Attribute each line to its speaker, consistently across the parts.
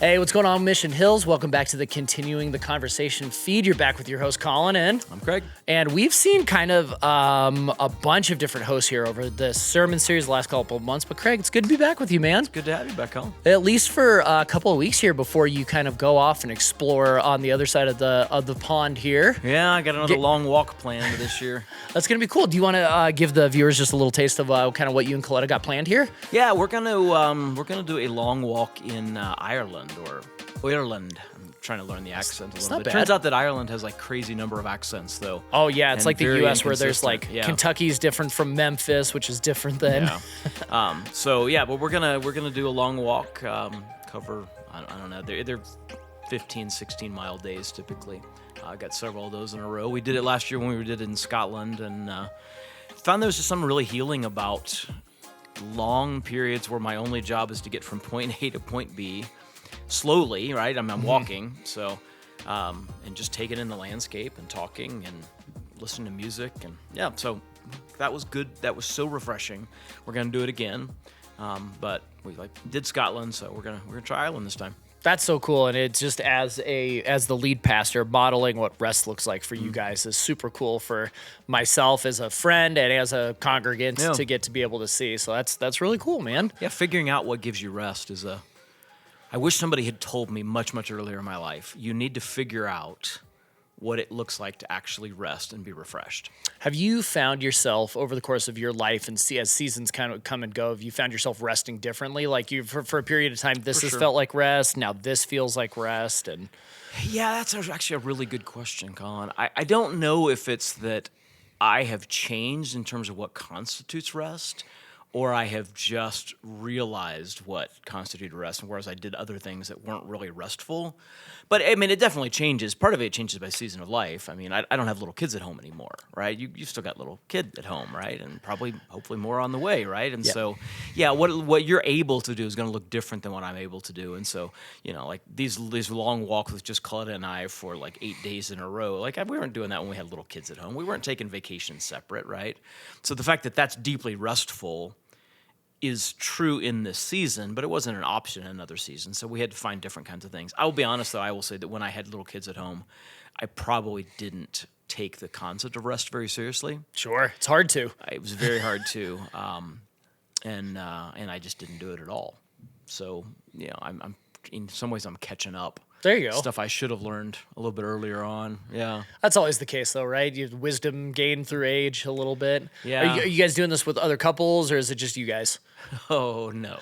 Speaker 1: Hey, what's going on, Mission Hills? Welcome back to the Continuing the Conversation feed. You're back with your host, Colin, and
Speaker 2: I'm Craig.
Speaker 1: And we've seen kind of a bunch of different hosts here over the sermon series the last couple of months. But Craig, it's good to be back with you, man.
Speaker 2: It's good to have you back, Colin.
Speaker 1: At least for a couple of weeks here before you kind of go off and explore on the other side of the pond here.
Speaker 2: Yeah, I got another long walk planned this year.
Speaker 1: That's going to be cool. Do you want to give the viewers just a little taste of kind of what you and Coletta got planned here?
Speaker 2: Yeah, we're gonna do a long walk in Ireland or Ireland. I'm trying to learn the accent a little bit.
Speaker 1: Bad.
Speaker 2: Turns out that Ireland has like crazy number of accents, though.
Speaker 1: Oh yeah, it's like the U.S. where there's like Kentucky's different from Memphis, which is different than.
Speaker 2: Yeah. But we're gonna do a long walk. Cover I don't know. They're 15, 16 mile days typically. I got several of those in a row. We did it last year when we did it in Scotland, and found there was just something really healing about long periods where my only job is to get from point A to point B slowly, right? I'm walking, so and just taking in the landscape and talking and listening to music, and so that was good. That was so refreshing. We're gonna do it again, but we did Scotland, so we're gonna try Ireland this time.
Speaker 1: That's so cool, and it's just as the lead pastor, modeling what rest looks like for you guys is super cool for myself as a friend and as a congregant to get to be able to see. So that's really cool, man.
Speaker 2: Yeah, figuring out what gives you rest is I wish somebody had told me much earlier in my life. You need to figure out what it looks like to actually rest and be refreshed.
Speaker 1: Have you found yourself over the course of your life and as seasons kind of come and go, have you found yourself resting differently? Like for a period of time, this has felt like rest. Now this feels like rest. And
Speaker 2: yeah, that's actually a really good question, Colin. I don't know if it's that I have changed in terms of what constitutes rest, or I have just realized what constituted rest, whereas I did other things that weren't really restful. But I mean, it definitely changes. Part of it changes by season of life. I mean, I don't have little kids at home anymore, right? You still got little kid at home, right? And hopefully more on the way, right? And so, what you're able to do is going to look different than what I'm able to do. And so, like these long walks with just Coletta and I for like 8 days in a row, like we weren't doing that when we had little kids at home. We weren't taking vacations separate, right? So the fact that that's deeply restful is true in this season, but it wasn't an option in another season, so we had to find different kinds of things. I will be honest, though, I will say that when I had little kids at home, I probably didn't take the concept of rest very seriously.
Speaker 1: Sure, it's hard to.
Speaker 2: It was very hard to, and I just didn't do it at all. So, I'm in some ways I'm catching up.
Speaker 1: There you go.
Speaker 2: Stuff I should have learned a little bit earlier on. Yeah.
Speaker 1: That's always the case, though, right? You have wisdom gained through age a little bit.
Speaker 2: Yeah.
Speaker 1: Are you guys doing this with other couples, or is it just you guys?
Speaker 2: Oh, no.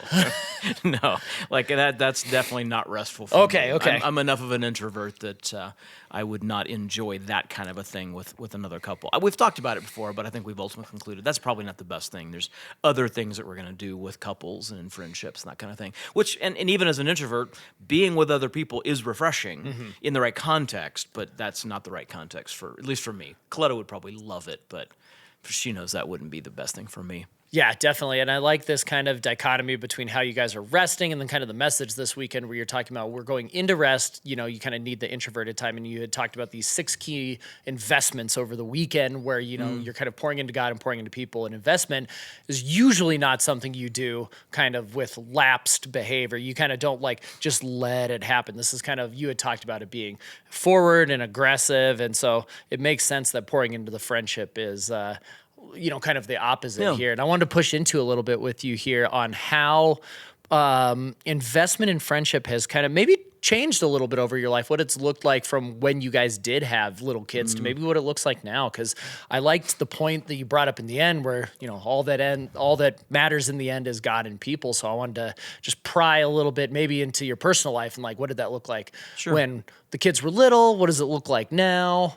Speaker 2: No. Like, that's definitely not restful for me.
Speaker 1: Okay.
Speaker 2: I'm enough of an introvert that I would not enjoy that kind of a thing with another couple. We've talked about it before, but I think we've ultimately concluded that's probably not the best thing. There's other things that we're going to do with couples and in friendships and that kind of thing. Which, and even as an introvert, being with other people is refreshing in the right context, but that's not the right context at least for me. Coletta would probably love it, but she knows that wouldn't be the best thing for me.
Speaker 1: Yeah, definitely. And I like this kind of dichotomy between how you guys are resting and then kind of the message this weekend where you're talking about we're going into rest. You kind of need the introverted time. And you had talked about these 6 key investments over the weekend where, you're kind of pouring into God and pouring into people. And investment is usually not something you do kind of with lapsed behavior. You kind of don't just let it happen. This is kind of, you had talked about it being forward and aggressive. And so it makes sense that pouring into the friendship is, kind of the opposite here. And I wanted to push into a little bit with you here on how investment in friendship has kind of maybe changed a little bit over your life, what it's looked like from when you guys did have little kids to maybe what it looks like now. Because I liked the point that you brought up in the end where, all that matters in the end is God and people. So I wanted to just pry a little bit maybe into your personal life and what did that look like when the kids were little? What does it look like now?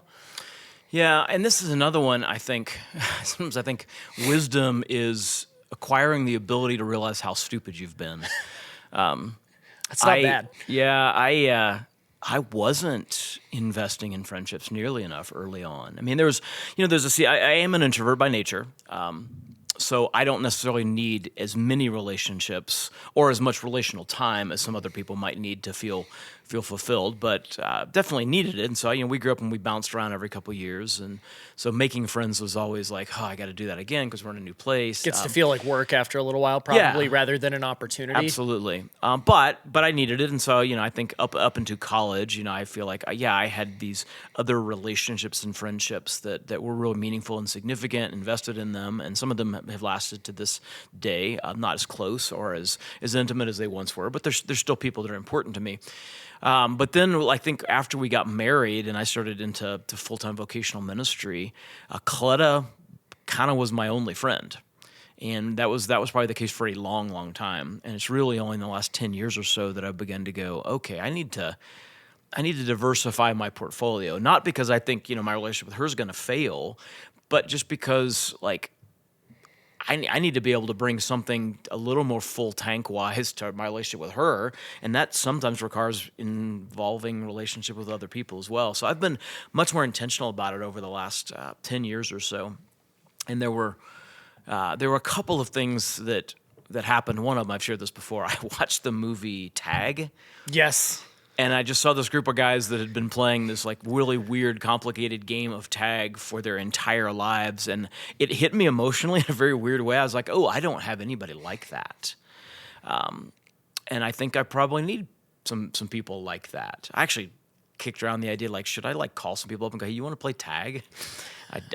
Speaker 2: Yeah, and this is another one, I think. Sometimes I think wisdom is acquiring the ability to realize how stupid you've been.
Speaker 1: That's not bad.
Speaker 2: Yeah, I wasn't investing in friendships nearly enough early on. I mean, I am an introvert by nature. So I don't necessarily need as many relationships or as much relational time as some other people might need to feel fulfilled, but definitely needed it. And so, we grew up and we bounced around every couple of years. And so making friends was always like, oh, I got to do that again because we're in a new place.
Speaker 1: Gets to feel like work after a little while, probably, rather than an opportunity.
Speaker 2: Absolutely. But I needed it. And so, I think up into college, I feel like, I had these other relationships and friendships that were really meaningful and significant, invested in them. And some of them have lasted to this day, not as close or as intimate as they once were, but there's still people that are important to me. But then I think after we got married and I started into full-time vocational ministry, Coletta kind of was my only friend. And that was probably the case for a long, long time. And it's really only in the last 10 years or so that I've begun to go, okay, I need to diversify my portfolio. Not because I think, my relationship with her is going to fail, but just because, I need to be able to bring something a little more full tank wise to my relationship with her, and that sometimes requires involving relationship with other people as well. So I've been much more intentional about it over the last 10 years or so. And there were a couple of things that happened. One of them, I've shared this before. I watched the movie Tag.
Speaker 1: Yes.
Speaker 2: And I just saw this group of guys that had been playing this really weird, complicated game of tag for their entire lives. And it hit me emotionally in a very weird way. I was like, oh, I don't have anybody like that. And I think I probably need some people like that. I actually kicked around the idea, should I call some people up and go, hey, you want to play tag?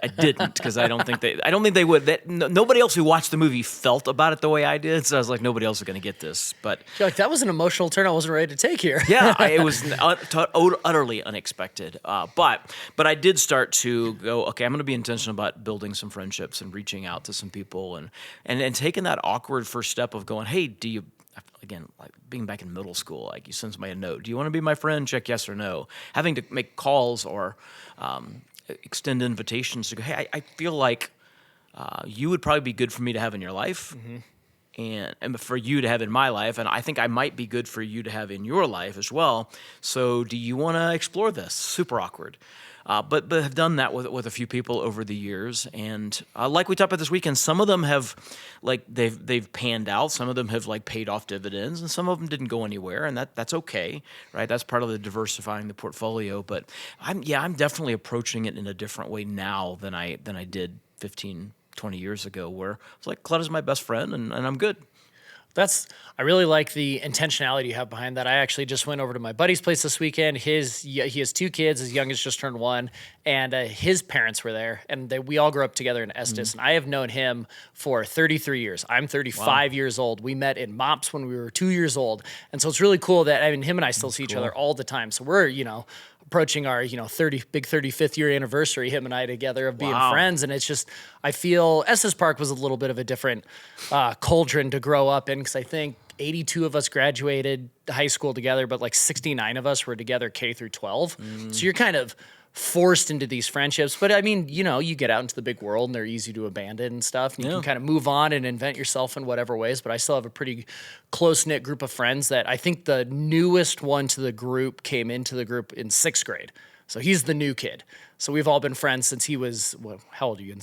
Speaker 2: I didn't, because I don't think they would. Nobody else who watched the movie felt about it the way I did, so I was like, nobody else is going to get this. But
Speaker 1: You're like, that was an emotional turn I wasn't ready to take here.
Speaker 2: Yeah, it was utterly unexpected. But I did start to go, okay, I'm going to be intentional about building some friendships and reaching out to some people and taking that awkward first step of going, hey, do you, again, being back in middle school, you send somebody a note, do you want to be my friend? Check yes or no. Having to make calls or extend invitations to go, hey, I feel like you would probably be good for me to have in your life. Mm-hmm. And for you to have in my life, and I think I might be good for you to have in your life as well. So do you want to explore this? Super awkward. But have done that with a few people over the years, and like we talked about this weekend, some of them have they've panned out, some of them have paid off dividends, and some of them didn't go anywhere, and that's okay, right? That's part of the diversifying the portfolio. But I'm definitely approaching it in a different way now than I did 15, 20 years ago, where it's like, Coletta's my best friend, and I'm good.
Speaker 1: I really like the intentionality you have behind that. I actually just went over to my buddy's place this weekend. He has 2 kids. His youngest just turned 1, and his parents were there, and we all grew up together in Estes. Mm-hmm. And I have known him for 33 years. I'm 35 years old. We met in MOPS when we were 2 years old, and so it's really cool that him and I still see each other all the time. So we're approaching our 35th year anniversary, him and I together, of being friends. And it's just, I feel Estes Park was a little bit of a different cauldron to grow up in, because I think 82 of us graduated high school together, but 69 of us were together K through 12. So you're kind of forced into these friendships. But you get out into the big world and they're easy to abandon and stuff. And you can kind of move on and invent yourself in whatever ways. But I still have a pretty close-knit group of friends that I think the newest one to the group came into the group in 6th grade. So he's the new kid. So we've all been friends since he was, how old are you?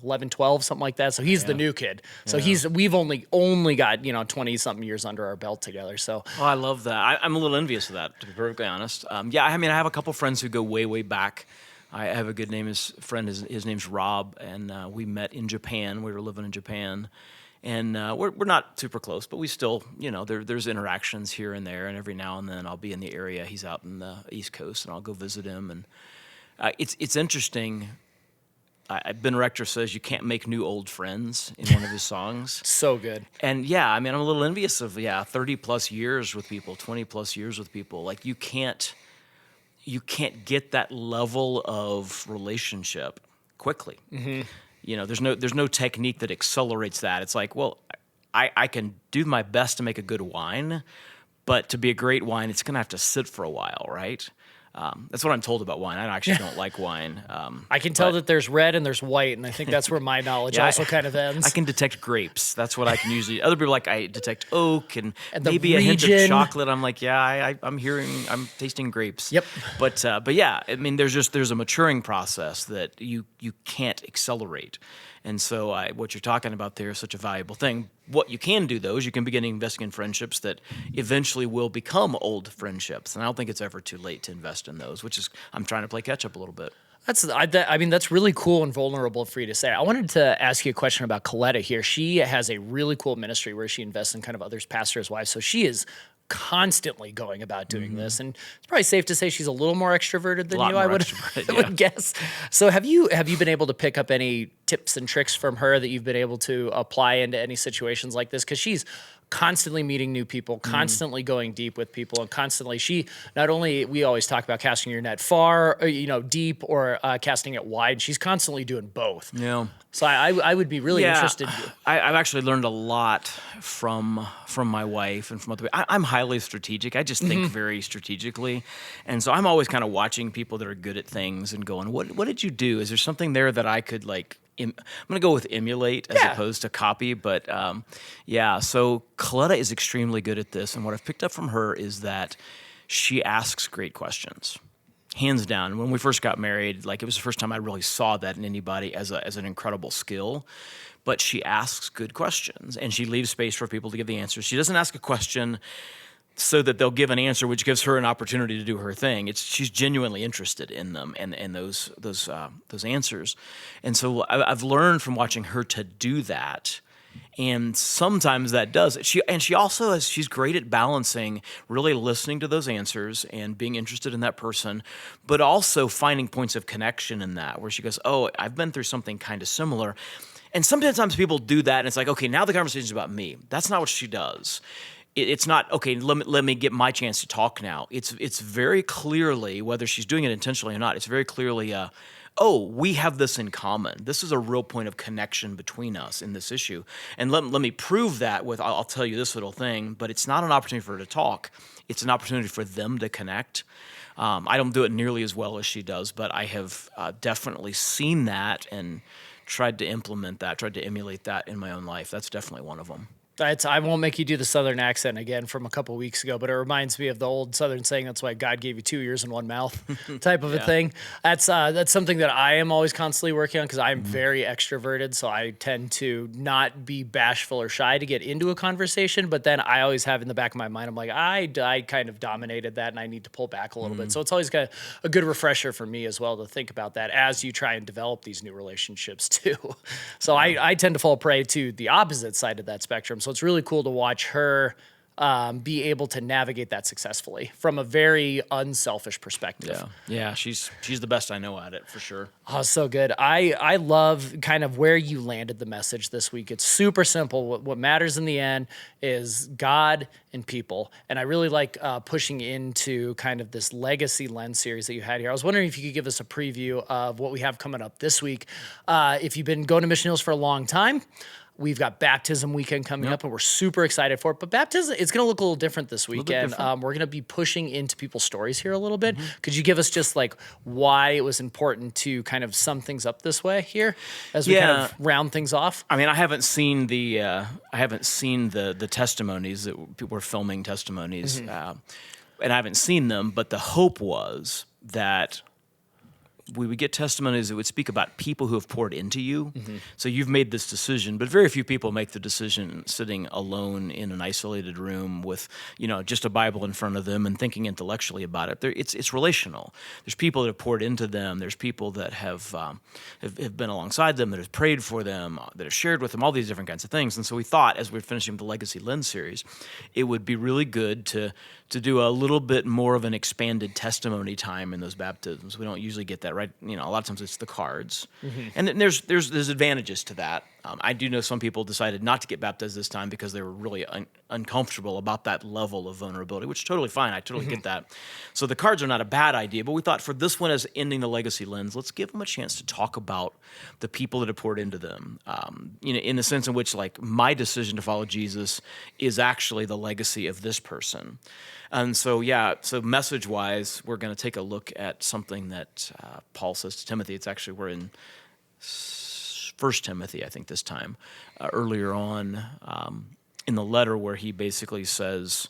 Speaker 1: 11, 12, something like that. So he's the new kid. So we've only got, 20 something years under our belt together. So.
Speaker 2: Oh, I love that. I'm a little envious of that, to be perfectly honest. I have a couple friends who go way, way back. I have a good friend, his name's Rob, and we met in Japan. We were living in Japan. And we're not super close, but we still, there's interactions here and there. And every now and then I'll be in the area. He's out in the East Coast, and I'll go visit him. And it's interesting. Ben Rector says you can't make new old friends in one of his songs.
Speaker 1: So good.
Speaker 2: And I'm a little envious of 30 plus years with people, 20 plus years with people. You can't get that level of relationship quickly. Mm-hmm. There's no technique that accelerates that. It's like, well, I can do my best to make a good wine, but to be a great wine, it's going to have to sit for a while, right? That's what I'm told about wine. I actually don't like wine.
Speaker 1: I can tell that there's red and there's white, and I think that's where my knowledge also kind of ends.
Speaker 2: I can detect grapes. That's what I can usually. Other people I detect oak and maybe a hint of chocolate. I'm like, I'm tasting grapes.
Speaker 1: Yep.
Speaker 2: But there's a maturing process that you can't accelerate. And so what you're talking about there is such a valuable thing. What you can do, though, is you can begin investing in friendships that eventually will become old friendships. And I don't think it's ever too late to invest in those, which is, I'm trying to play catch up a little bit.
Speaker 1: I mean, that's really cool and vulnerable for you to say. I wanted to ask you a question about Coletta here. She has a really cool ministry where she invests in kind of others' pastors' wives. So she is constantly going about doing this, and it's probably safe to say she's a little more extroverted than you. I would guess. So have you been able to pick up any tips and tricks from her that you've been able to apply into any situations like this? Because she's constantly meeting new people, constantly going deep with people, and constantly she not only, we always talk about casting your net far, or, deep, or casting it wide. She's constantly doing both.
Speaker 2: Yeah.
Speaker 1: So I would be really interested.
Speaker 2: I've actually learned a lot from my wife and from other people. I'm highly strategic. I just think very strategically. And so I'm always kind of watching people that are good at things and going, what did you do? Is there something there that I could I'm going to go with emulate as opposed to copy. But so Coletta is extremely good at this. And what I've picked up from her is that she asks great questions. Hands down. When we first got married, it was the first time I really saw that in anybody as an incredible skill. But she asks good questions, and she leaves space for people to give the answers. She doesn't ask a question so that they'll give an answer, which gives her an opportunity to do her thing. She's genuinely interested in them and those answers. And so I've learned from watching her to do that. And sometimes that does it. She's great at balancing, really listening to those answers and being interested in that person, but also finding points of connection in that, where she goes, oh, I've been through something kind of similar. And sometimes people do that, and it's like, okay, now the conversation's about me. That's not what she does. It's not, okay, let me get my chance to talk now. It's very clearly, whether she's doing it intentionally or not, it's very clearly oh, we have this in common. This is a real point of connection between us in this issue. And let me prove that with, I'll tell you this little thing, but it's not an opportunity for her to talk. It's an opportunity for them to connect. I don't do it nearly as well as she does, but I have definitely seen that and tried to implement that, tried to emulate that in my own life. That's definitely one of them.
Speaker 1: I won't make you do the Southern accent again from a couple weeks ago, but it reminds me of the old Southern saying, that's why God gave you 2 ears and 1 mouth type of a thing. That's something that I am always constantly working on, because I'm very extroverted. So I tend to not be bashful or shy to get into a conversation. But then I always have in the back of my mind, I'm like, I kind of dominated that and I need to pull back a little bit. So it's always got a good refresher for me as well to think about that as you try and develop these new relationships too. So I tend to fall prey to the opposite side of that spectrum. So it's really cool to watch her be able to navigate that successfully from a very unselfish perspective.
Speaker 2: Yeah, she's the best I know at it, for sure.
Speaker 1: Oh, so good. I love kind of where you landed the message this week. It's super simple. What matters in the end is God and people. And I really like pushing into kind of this legacy lens series that you had here. I was wondering if you could give us a preview of what we have coming up this week. If you've been going to Mission Hills for a long time, we've got baptism weekend coming up, and we're super excited for it. But baptism, it's going to look a little different this weekend. We're going to be pushing into people's stories here a little bit. Could you give us just why it was important to kind of sum things up this way here as we kind of round things off?
Speaker 2: I mean, I haven't seen the testimonies that people were filming testimonies, and I haven't seen them. But the hope was that we would get testimonies that would speak about people who have poured into you. So you've made this decision, but very few people make the decision sitting alone in an isolated room with, just a Bible in front of them and thinking intellectually about it. It's relational. There's people that have poured into them. There's people that have been alongside them, that have prayed for them, that have shared with them, all these different kinds of things. And so we thought, as we're finishing the Legacy Lens series, it would be really good to do a little bit more of an expanded testimony time in those baptisms. We don't usually get that, right? A lot of times it's the cards. And then there's advantages to that. I do know some people decided not to get baptized this time because they were really uncomfortable about that level of vulnerability, which is totally fine. I totally get that. So the cards are not a bad idea, but we thought for this one, as ending the Legacy Lens, let's give them a chance to talk about the people that have poured into them, in the sense in which, my decision to follow Jesus is actually the legacy of this person. And so, message-wise, we're going to take a look at something that Paul says to Timothy. It's actually, we're in 1 Timothy, I think, this time, earlier on in the letter, where he basically says,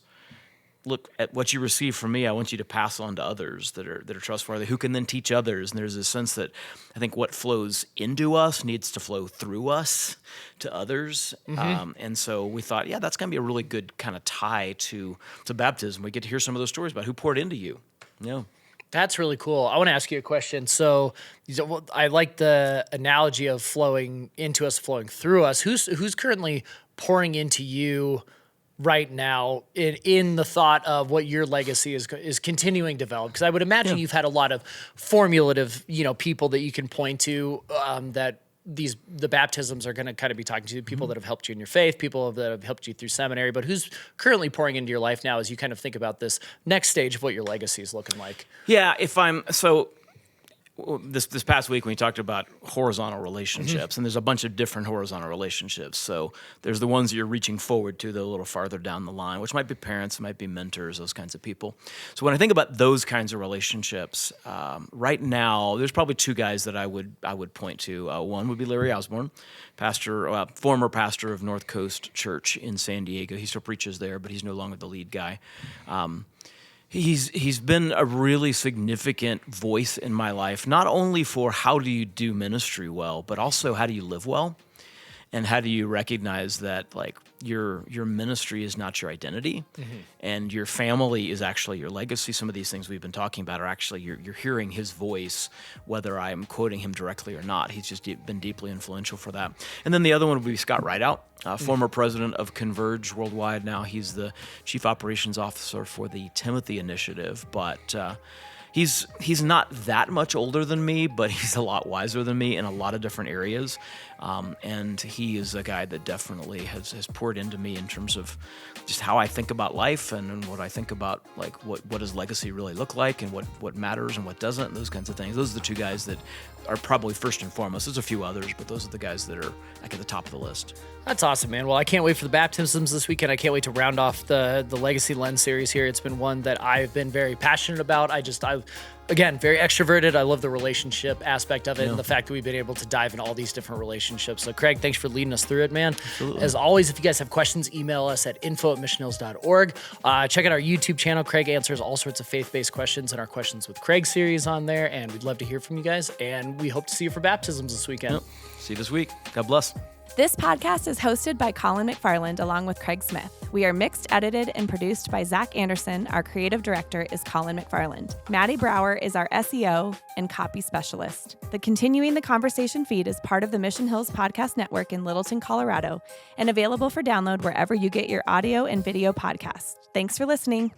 Speaker 2: look at what you receive from me, I want you to pass on to others that are trustworthy, who can then teach others. And there's a sense that I think what flows into us needs to flow through us to others. And so we thought, yeah, that's going to be a really good kind of tie to baptism. We get to hear some of those stories about who poured into you. Yeah.
Speaker 1: That's really cool. I want to ask you a question. So I like the analogy of flowing into us, flowing through us. Who's currently pouring into you right now in the thought of what your legacy is continuing to develop? Because I would imagine you've had a lot of formulative, people that you can point to that the baptisms are going to kind of be talking to people that have helped you in your faith, people that have helped you through seminary, but who's currently pouring into your life now as you kind of think about this next stage of what your legacy is looking like?
Speaker 2: Yeah, this past week when we talked about horizontal relationships, and there's a bunch of different horizontal relationships. So there's the ones that you're reaching forward to, the little farther down the line, which might be parents, might be mentors, those kinds of people. So when I think about those kinds of relationships, right now there's probably two guys that I would point to. One would be Larry Osborne, former pastor of North Coast Church in San Diego. He still preaches there, but he's no longer the lead guy. He's been a really significant voice in my life, not only for how do you do ministry well, but also how do you live well, and how do you recognize that like your ministry is not your identity, and your family is actually your legacy. Some of these things we've been talking about are actually you're hearing his voice, whether I'm quoting him directly or not. He's just been deeply influential for that. And then the other one would be Scott Rideout, former president of Converge Worldwide. Now he's the chief operations officer for the Timothy Initiative, but he's not that much older than me, but he's a lot wiser than me in a lot of different areas. And he is a guy that definitely has poured into me in terms of just how I think about life and what I think about, like, what does legacy really look like, and what matters and what doesn't, and those kinds of things. Those are the two guys that are probably first and foremost. There's a few others, but those are the guys that are like at the top of the list.
Speaker 1: That's awesome, man. Well, I can't wait for the baptisms this weekend. I can't wait to round off the Legacy Lens series here. It's been one that I've been very passionate about. Again, very extroverted. I love the relationship aspect of it, and the fact that we've been able to dive into all these different relationships. So, Craig, thanks for leading us through it, man.
Speaker 2: Absolutely.
Speaker 1: As always, if you guys have questions, email us at info@missionhills.org. Check out our YouTube channel. Craig answers all sorts of faith-based questions in our Questions with Craig series on there, and we'd love to hear from you guys, and we hope to see you for baptisms this weekend.
Speaker 2: Yep. See you this week. God bless.
Speaker 3: This podcast is hosted by Colin McFarland along with Craig Smith. We are mixed, edited, and produced by Zach Anderson. Our creative director is Colin McFarland. Maddie Brower is our SEO and copy specialist. The Continuing the Conversation feed is part of the Mission Hills Podcast Network in Littleton, Colorado, and available for download wherever you get your audio and video podcasts. Thanks for listening.